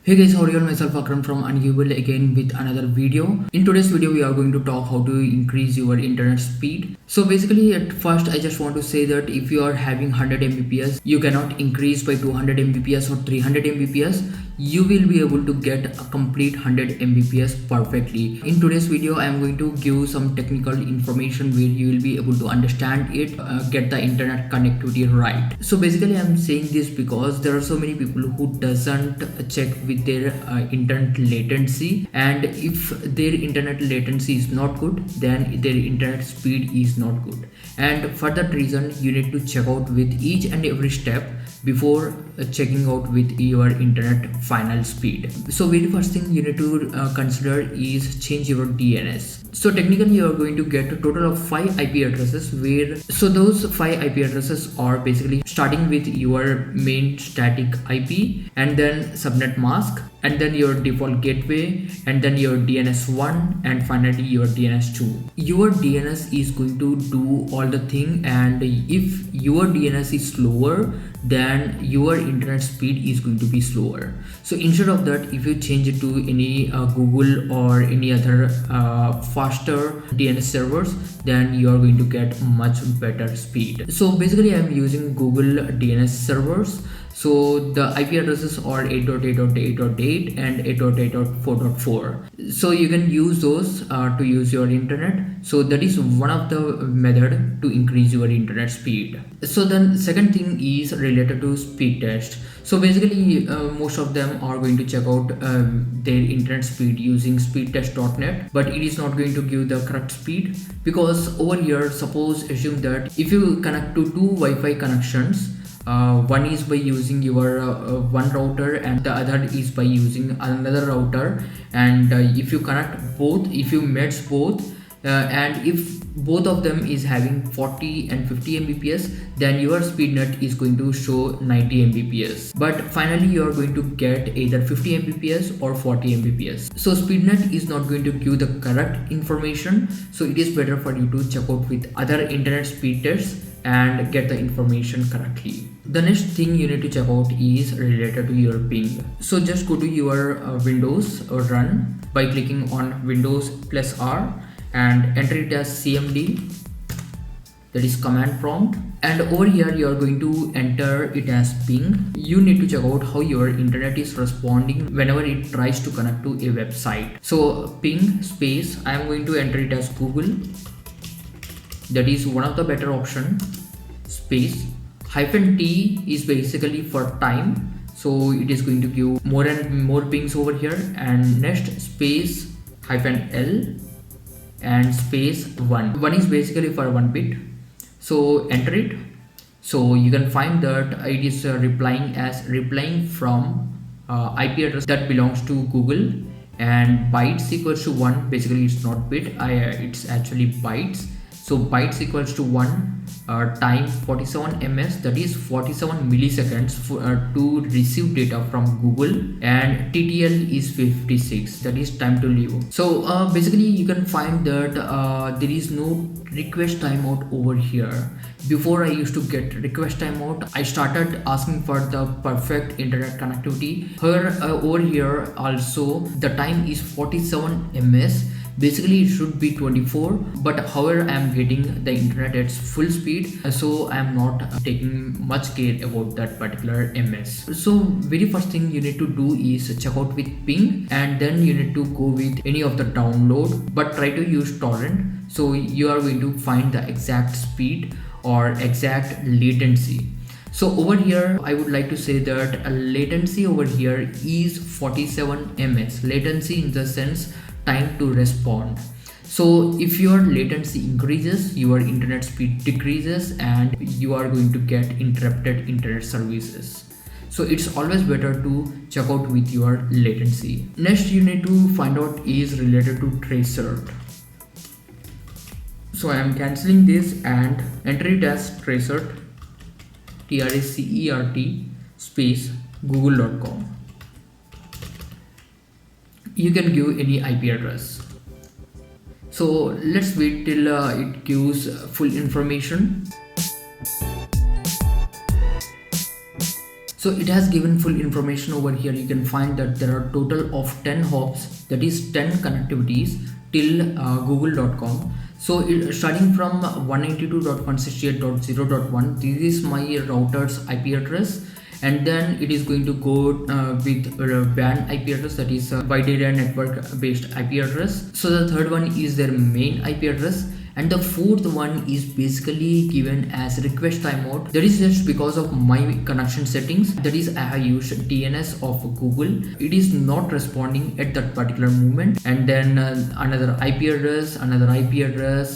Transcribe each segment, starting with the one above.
Hey guys, how are you? Myself Akram from Unkickable again with another video. In today's video, we are going to talk how to increase your internet speed. So basically, at first, I just want to say that if you are having 100 Mbps, you cannot increase by 200 Mbps or 300 Mbps. You will be able to get a complete 100 Mbps perfectly. In today's video, I am going to give some technical information where you will be able to understand it, get the internet connectivity right. So basically, I am saying this because there are so many people who doesn't check with their internet latency, and if their internet latency is not good, then their internet speed is not good. And for that reason, you need to check out with each and every step before checking out with your internet final speed. So very first thing you need to consider is change your DNS. So technically you are going to get a total of 5 IP addresses so those 5 IP addresses are basically starting with your main static IP, and then subnet mask, and then your default gateway, and then your DNS1, and finally your DNS2. Your DNS is going to do all the thing, and if your DNS is slower, then your internet speed is going to be slower. So instead of that, if you change it to any Google or any other faster DNS servers, then you are going to get much better speed. So basically I'm using Google DNS servers. So the IP addresses are 8.8.8.8 and 8.8.4.4. So you can use those to use your internet. So that is one of the method to increase your internet speed. So then second thing is related to speed test. So basically most of them are going to check out their internet speed using speedtest.net, but it is not going to give the correct speed, because over here, suppose assume that if you connect to two Wi-Fi connections, one is by using your one router and the other is by using another router, and if you connect both, if you match both, and if both of them is having 40 and 50 Mbps, then your speed net is going to show 90 Mbps, but finally you are going to get either 50 Mbps or 40 Mbps. So speed net is not going to give the correct information, so it is better for you to check out with other internet speed tests and get the information correctly. The next thing you need to check out is related to your ping. So just go to your Windows or run by clicking on Windows plus R and enter it as CMD, that is command prompt, and over here you are going to enter it as ping. You need to check out how your internet is responding whenever it tries to connect to a website. So ping space, I am going to enter it as Google, that is one of the better option, space -T is basically for time, so it is going to give more and more pings over here, and next space -L and space 1 is basically for 1 bit. So enter it. So you can find that it is replying from IP address that belongs to Google, and bytes equals to 1. Basically it's not bit, it's actually bytes. So bytes equals to 1, time 47 ms, that is 47 milliseconds to receive data from Google, and TTL is 56, that is time to leave. So basically you can find that there is no request timeout over here. Before I used to get request timeout, I started asking for the perfect internet connectivity. Over here also the time is 47 ms. Basically it should be 24, but however I am getting the internet at full speed, so I am not taking much care about that particular ms. So very first thing you need to do is check out with ping, and then you need to go with any of the download, but try to use torrent, so you are going to find the exact speed or exact latency. So over here I would like to say that latency over here is 47 ms, latency in the sense time to respond. So if your latency increases, your internet speed decreases, and you are going to get interrupted internet services. So it's always better to check out with your latency. Next you need to find out is related to tracert. So I am cancelling this and enter it as tracert, TRACERT space google.com. You can give any IP address. So let's wait till it gives full information. So it has given full information over here. You can find that there are total of 10 hops, that is 10 connectivities till google.com. So starting from 192.168.0.1, this is my router's IP address, and then it is going to go with WAN IP address, that is wide area network based IP address. So the third one is their main IP address, and the fourth one is basically given as request timeout. That is just because of my connection settings, that is I have used DNS of Google. It is not responding at that particular moment. And then another IP address,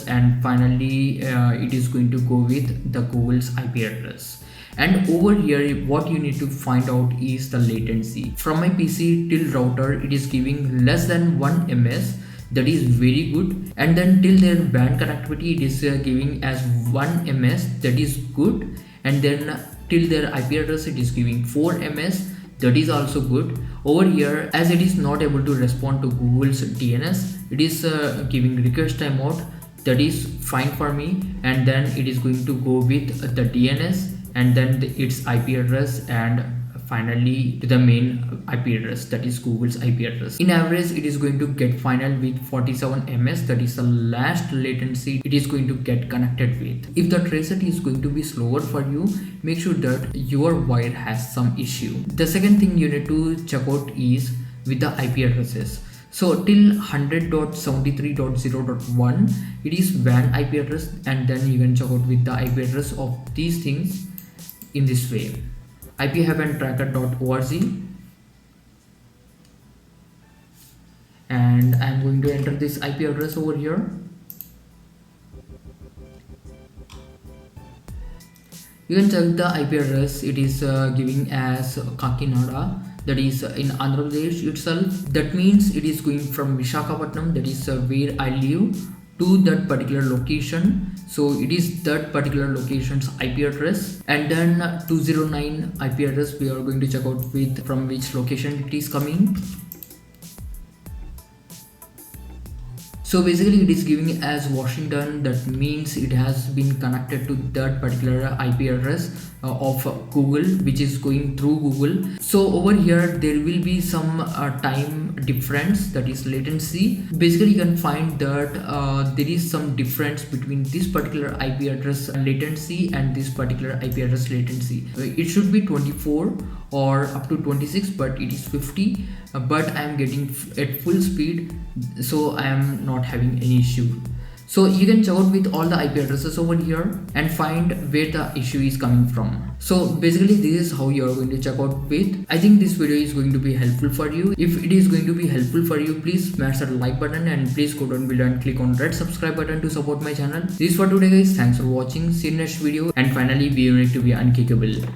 and finally it is going to go with the Google's IP address. And over here what you need to find out is the latency. From my PC till router, it is giving less than 1 ms, that is very good. And then till their WAN connectivity, it is giving as 1 ms, that is good. And then till their IP address, it is giving 4 ms, that is also good. Over here, as it is not able to respond to Google's DNS, it is giving request timeout, that is fine for me. And then it is going to go with the DNS and then its IP address, and finally to the main IP address, that is Google's IP address. In average, it is going to get final with 47 ms, that is the last latency it is going to get connected with. If the trace rate is going to be slower for you, make sure that your wire has some issue. The second thing you need to check out is with the IP addresses. So till 100.73.0.1, it is WAN IP address, and then you can check out with the IP address of these things in this way: ip-tracker.org. And I'm going to enter this IP address over here. You can check the IP address. It is giving as Kakinada, that is in Andhra Pradesh itself. That means it is going from Visakhapatnam, that is where I live, to that particular location. So it is that particular location's IP address. And then 209 IP address we are going to check out with from which location it is coming. So basically it is giving as Washington. That means it has been connected to that particular IP address of Google, which is going through Google. So over here there will be some time difference, that is latency. Basically you can find that there is some difference between this particular IP address latency and this particular IP address latency. It should be 24 or up to 26, but it is 50. But I am getting at full speed, so I am not having any issue. So you can check out with all the IP addresses over here and find where the issue is coming from. So basically this is how you are going to check out with. I think this video is going to be helpful for you. If it is going to be helpful for you, please smash that like button and please go down below and click on red subscribe button to support my channel. This is for today guys. Thanks for watching. See you in next video, and finally be unique to be unkickable.